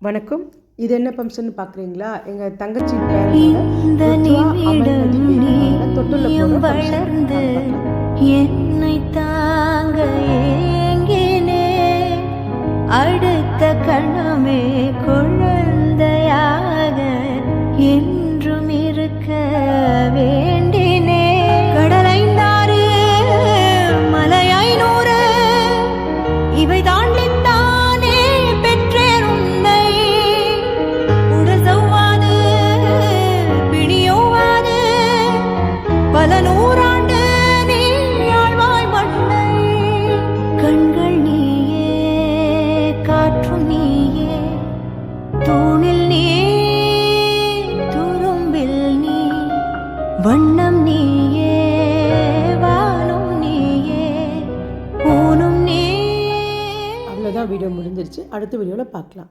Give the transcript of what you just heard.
வணக்கம். இது என்ன ஃபங்க்ஷன் பார்க்குறீங்களா? எங்க தங்கச்சி இந்த நிமிடம் நீயும் வளர்ந்து என்னை தாங்க ஏங்கினே அடுத்த கணமே குழந்தையாக என்றும் இருக்க வேண்டினே கடலைந்தாறு மலையாய் நூறு இவை தாண்டித்தானே பெற்றேன் உன்னை உடல் சவ்வாது பிணியோவாது பல நூறாண்டு நீ ஆழ்வாய் மண்ணை கண்கள் நீயே காற்றும் நீயே தூணில் நீ துரும்பில் நீ வண்ணம் நீயே வானும் நீயே ஊனும் நீ. அவ்வளோதான், வீடியோ முடிஞ்சிருச்சு. அடுத்த வீடியோவில் பார்க்கலாம்.